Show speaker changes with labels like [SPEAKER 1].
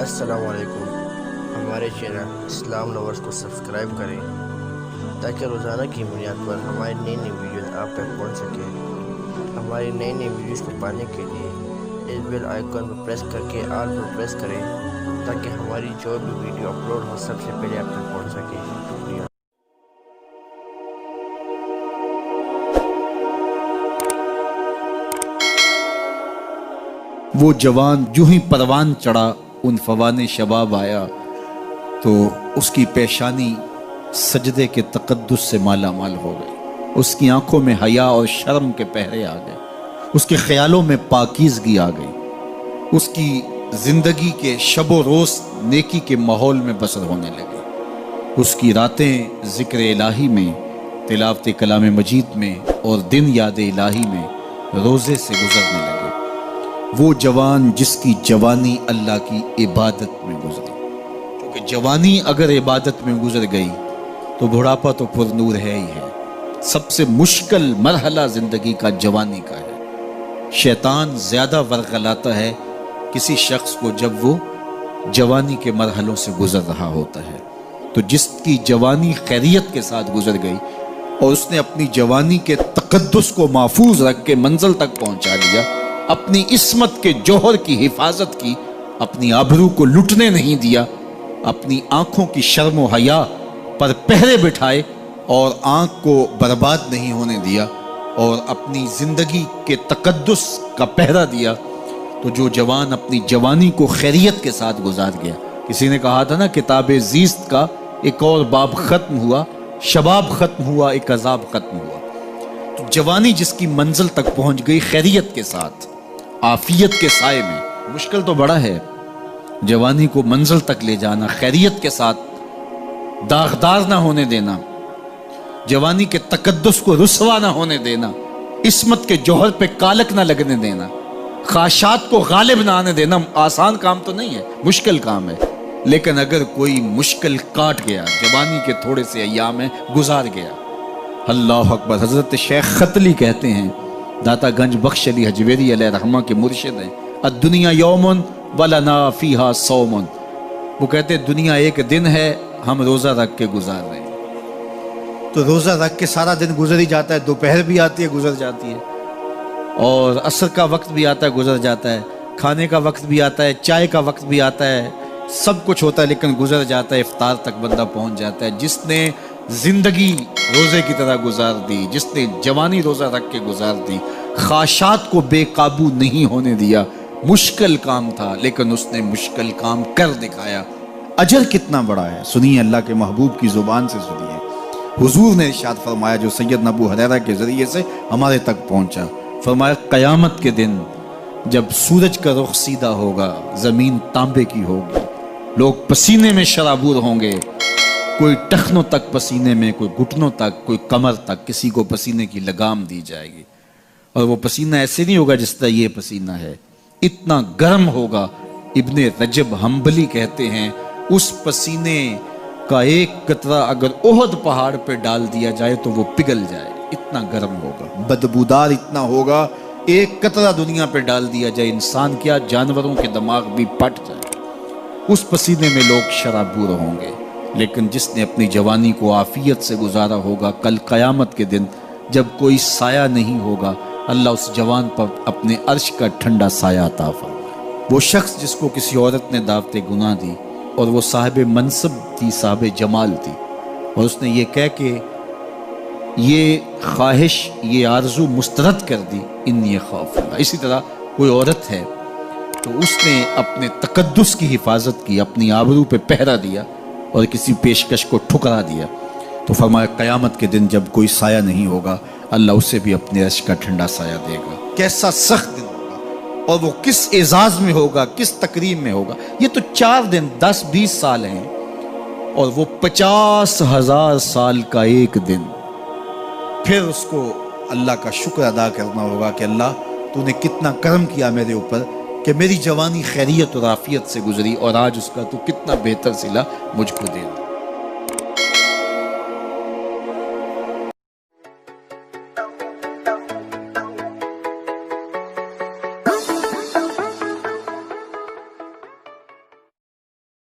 [SPEAKER 1] السلام علیکم۔ ہمارے چینل اسلام لورز کو سبسکرائب کریں تاکہ روزانہ کی بنیاد پر ہماری نئی نئی ویڈیوز آپ تک پہنچ سکے۔ ہماری نئی نئی ویڈیوز کو پانے کے لیے اس بیل آئیکن پر پریس کر کے آل پر پریس کریں تاکہ ہماری جو بھی ویڈیو اپلوڈ ہو سب سے پہلے آپ تک پہنچ سکے۔ شکریہ۔
[SPEAKER 2] وہ جوان جو ہی پروان چڑھا ان فوان شباب آیا تو اس کی پیشانی سجدے کے تقدس سے مالا مال ہو گئی، اس کی آنکھوں میں حیا اور شرم کے پہرے آ گئے، اس کے خیالوں میں پاکیزگی آ گئی، اس کی زندگی کے شب و روز نیکی کے ماحول میں بسر ہونے لگے، اس کی راتیں ذکر الہی میں، تلاوت کلام مجید میں اور دن یاد الہی میں روزے سے گزرنے لگے۔ وہ جوان جس کی جوانی اللہ کی عبادت میں گزری، کیونکہ جوانی اگر عبادت میں گزر گئی تو بڑھاپا تو پر نور ہے ہی ہے۔ سب سے مشکل مرحلہ زندگی کا جوانی کا ہے۔ شیطان زیادہ ورغلاتا ہے کسی شخص کو جب وہ جوانی کے مرحلوں سے گزر رہا ہوتا ہے۔ تو جس کی جوانی خیریت کے ساتھ گزر گئی اور اس نے اپنی جوانی کے تقدس کو محفوظ رکھ کے منزل تک پہنچا لیا، اپنی عصمت کے جوہر کی حفاظت کی، اپنی آبرو کو لٹنے نہیں دیا، اپنی آنکھوں کی شرم و حیا پر پہرے بٹھائے اور آنکھ کو برباد نہیں ہونے دیا اور اپنی زندگی کے تقدس کا پہرا دیا، تو جو جوان اپنی جوانی کو خیریت کے ساتھ گزار گیا۔ کسی نے کہا تھا نا، کتاب زیست کا ایک اور باب ختم ہوا، شباب ختم ہوا، ایک عذاب ختم ہوا۔ تو جوانی جس کی منزل تک پہنچ گئی خیریت کے ساتھ، عافیت کے سائے میں، مشکل تو بڑا ہے جوانی کو منزل تک لے جانا، خیریت کے ساتھ داغدار نہ ہونے دینا، جوانی کے تقدس کو رسوا نہ ہونے دینا، عصمت کے جوہر پہ کالک نہ لگنے دینا، خواہشات کو غالب نہ آنے دینا۔ آسان کام تو نہیں ہے، مشکل کام ہے، لیکن اگر کوئی مشکل کاٹ گیا، جوانی کے تھوڑے سے ایام میں گزار گیا۔ اللہ اکبر۔ حضرت شیخ ختلی کہتے ہیں، داتا گنج بخش علی حجویری علیہ رحمہ کے مرشد ہیں، الدنیا یومن ولنا فیہا صومن۔ وہ کہتے ہیں دنیا ایک دن ہے، ہم روزہ رکھ کے گزار رہے ہیں۔ تو روزہ رکھ کے سارا دن گزر ہی جاتا ہے، دوپہر بھی آتی ہے گزر جاتی ہے، اور عصر کا وقت بھی آتا ہے گزر جاتا ہے، کھانے کا وقت بھی آتا ہے، چائے کا وقت بھی آتا ہے، سب کچھ ہوتا ہے لیکن گزر جاتا ہے، افطار تک بندہ پہنچ جاتا ہے۔ جس نے زندگی روزے کی طرح گزار دی، جس نے جوانی روزہ رکھ کے گزار دی، خواہشات کو بے قابو نہیں ہونے دیا، مشکل کام تھا لیکن اس نے مشکل کام کر دکھایا۔ اجر کتنا بڑا ہے، سنیے اللہ کے محبوب کی زبان سے سنیے۔ حضور نے ارشاد فرمایا جو سیدنا ابو ہریرہ کے ذریعے سے ہمارے تک پہنچا، فرمایا قیامت کے دن جب سورج کا رخ سیدھا ہوگا، زمین تانبے کی ہوگی، لوگ پسینے میں شرابور ہوں گے، کوئی ٹخنوں تک پسینے میں، کوئی گھٹنوں تک، کوئی کمر تک، کسی کو پسینے کی لگام دی جائے گی، اور وہ پسینہ ایسے نہیں ہوگا جس طرح یہ پسینہ ہے، اتنا گرم ہوگا۔ ابن رجب حنبلی کہتے ہیں اس پسینے کا ایک قطرہ اگر احد پہاڑ پہ ڈال دیا جائے تو وہ پگھل جائے، اتنا گرم ہوگا، بدبودار اتنا ہوگا، ایک قطرہ دنیا پہ ڈال دیا جائے، انسان کیا جانوروں کے دماغ بھی پھٹ جائے، اس پسینے میں لوگ شرابور ہوں گے۔ لیکن جس نے اپنی جوانی کو عافیت سے گزارا ہوگا، کل قیامت کے دن جب کوئی سایہ نہیں ہوگا، اللہ اس جوان پر اپنے عرش کا ٹھنڈا سایہ عطا فرمائے۔ وہ شخص جس کو کسی عورت نے دعوت گناہ دی اور وہ صاحب منصب تھی، صاحب جمال تھی، اور اس نے یہ کہہ کہ یہ خواہش، یہ آرزو مسترد کر دی، انی خاف اللہ۔ اسی طرح کوئی عورت ہے تو اس نے اپنے تقدس کی حفاظت کی، اپنی آبرو پہ پہرا دیا اور کسی پیشکش کو ٹھکرا دیا، تو فرمایا قیامت کے دن جب کوئی سایہ نہیں ہوگا، اللہ اسے بھی اپنے عرش کا ٹھنڈا سایہ دے گا۔ کیسا سخت دن ہوگا، اور وہ کس اعزاز میں ہوگا، کس تکریم میں ہوگا۔ یہ تو 4 دن 10-20 سال ہیں، اور وہ 50,000 سال کا ایک دن۔ پھر اس کو اللہ کا شکر ادا کرنا ہوگا کہ اللہ تو نے کتنا کرم کیا میرے اوپر کہ میری جوانی خیریت اور عافیت سے گزری، اور آج اس کا تو کتنا بہتر صلہ مجھ کو دے